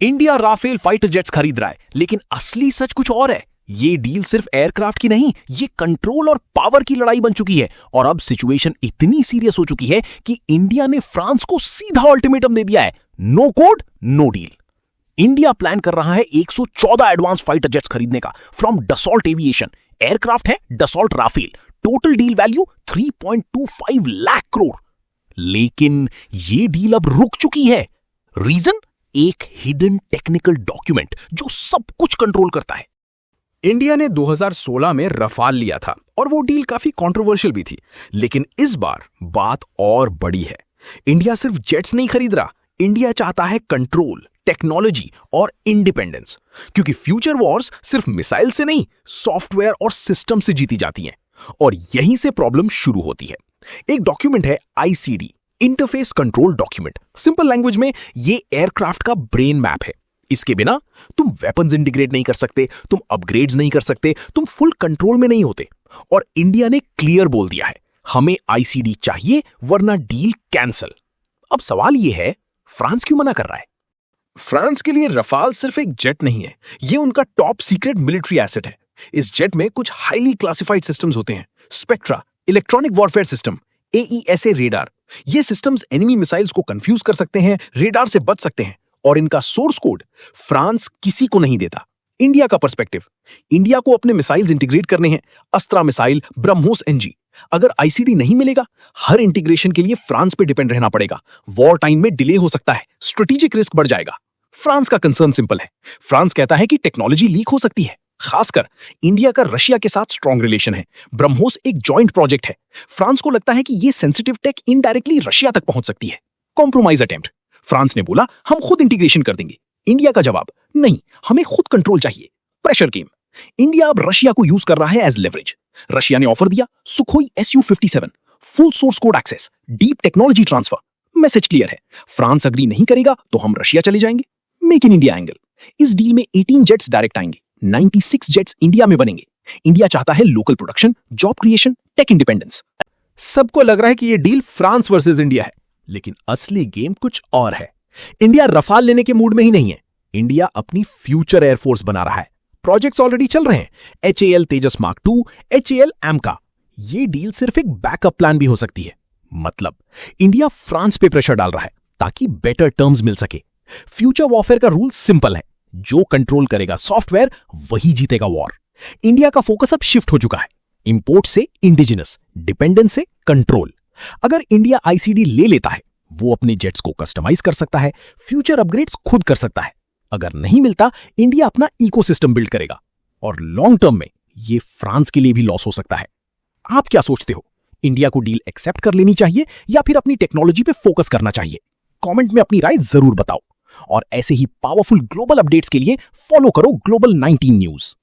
India Rafale fighter jets खरीद रहा है, लेकिन असली सच कुछ और है। ये डील सिर्फ एयरक्राफ्ट की नहीं, ये कंट्रोल और पावर की लड़ाई बन चुकी है। और अब सिचुएशन इतनी सीरियस हो चुकी है कि इंडिया ने फ्रांस को सीधा अल्टीमेटम दे दिया है, no code no deal. India plan कर रहा है 114 एडवांस फाइटर जेट्स खरीदने का फ्रॉम डसॉल्ट एविएशन। एयरक्राफ्ट है Dassault Rafale. Total deal value 3.25 lakh crore. लेकिन ये डील अब रुक चुकी है। रीजन? एक हिडन टेक्निकल डॉक्यूमेंट जो सब कुछ कंट्रोल करता है। इंडिया ने 2016 में रफाल लिया था और वो डील काफी कंट्रोवर्शियल भी थी, लेकिन इस बार बात और बड़ी है। इंडिया सिर्फ जेट्स नहीं खरीद रहा, इंडिया चाहता है कंट्रोल, टेक्नोलॉजी और इंडिपेंडेंस। क्योंकि फ्यूचर वॉर्स सिर्फ मिसाइल से नहीं, सॉफ्टवेयर और सिस्टम से जीती जाती हैं। और यहीं से प्रॉब्लम शुरू होती है। एक डॉक्यूमेंट है ICD, interface control document. Simple language में ये एयरक्राफ्ट का ब्रेन मैप है। इसके बिना तुम वेपन्स इंटीग्रेट नहीं कर सकते, तुम अपग्रेड्स नहीं कर सकते, तुम फुल कंट्रोल में नहीं होते। और इंडिया ने क्लियर बोल दिया है, हमें ICD चाहिए वरना डील कैंसिल। अब सवाल यह है, फ्रांस क्यों मना कर रहा है? फ्रांस के लिए रफाल सिर्फ एक जेट नहीं है, ये उनका टॉप सीक्रेट मिलिट्री एसेट है। इस जेट में कुछ हाईली क्लासिफाइड सिस्टम्स होते हैं, spectra, electronic warfare system, AESA radar. ये सिस्टम्स एनिमी मिसाइल्स को कंफ्यूज कर सकते हैं, रेडार से बच सकते हैं। और इनका सोर्स कोड फ्रांस किसी को नहीं देता। इंडिया का पर्सपेक्टिव, इंडिया को अपने मिसाइल्स इंटीग्रेट करने हैं, अस्त्रा मिसाइल, ब्रह्मोस NG। अगर ICD नहीं मिलेगा, हर इंटीग्रेशन के लिए फ्रांस पे डिपेंड रहना पड़ेगा। वॉर टाइम में डिले हो सकता है, स्ट्रेटेजिक रिस्क बढ़ जाएगा। फ्रांस का कंसर्न सिंपल है। फ्रांस कहता है कि टेक्नोलॉजी लीक हो सकती है। खासकर इंडिया का रशिया के साथ स्ट्रॉन्ग रिलेशन है। ब्रह्मोस एक जॉइंट प्रोजेक्ट है। फ्रांस को लगता है कि ये सेंसिटिव टेक इनडायरेक्टली रशिया तक पहुंच सकती है। Compromise attempt. फ्रांस ने बोला, हम खुद इंटीग्रेशन कर देंगे। इंडिया का जवाब, नहीं, हमें खुद कंट्रोल चाहिए। Pressure game. इंडिया अब रशिया को यूज कर रहा है एज लेवरेज। रशिया ने ऑफर दिया, Sukhoi Su-57, full source code access, deep technology transfer. Message clear है, फ्रांस अग्री नहीं करेगा तो हम रशिया चले जाएंगे। Make in India angle. इस डील में 18 जेट्स डायरेक्ट आएंगे, 96 जेट्स इंडिया में बनेंगे। इंडिया चाहता है local production, job creation, tech independence. सबको लग रहा है कि यह डील फ्रांस वर्सेस इंडिया है, लेकिन असली गेम कुछ और है। इंडिया रफाल लेने के मूड में ही नहीं है। इंडिया अपनी फ्यूचर एयरफोर्स बना रहा है। प्रोजेक्ट्स ऑलरेडी चल रहे हैं, HAL तेजस मार्क 2, HAL AMCA। ये डील सिर्फ एक बैकअप प्लान भी हो सकती है। मतलब इंडिया फ्रांस पे प्रेशर डाल रहा है ताकि बेटर टर्म्स मिल सके। फ्यूचर वॉरफेयर का रूल सिंपल है, जो कंट्रोल करेगा सॉफ्टवेयर वही जीतेगा वॉर। इंडिया का फोकस अब शिफ्ट हो चुका है, इंपोर्ट से इंडिजिनस, डिपेंडेंस से कंट्रोल। अगर इंडिया ICD ले लेता है, वो अपने जेट्स को कस्टमाइज कर सकता है, फ्यूचर अपग्रेड्स खुद कर सकता है। अगर नहीं मिलता, इंडिया अपना इकोसिस्टम बिल्ड करेगा। और लॉन्ग टर्म में ये फ्रांस के लिए भी लॉस हो सकता है। आप क्या सोचते हो? इंडिया को डील एक्सेप्ट कर लेनी चाहिए या फिर अपनी टेक्नोलॉजी पे फोकस करना चाहिए? कमेंट में अपनी राय जरूर बताओ। और ऐसे ही पावरफुल ग्लोबल अपडेट्स के लिए फॉलो करो Global 19 न्यूज।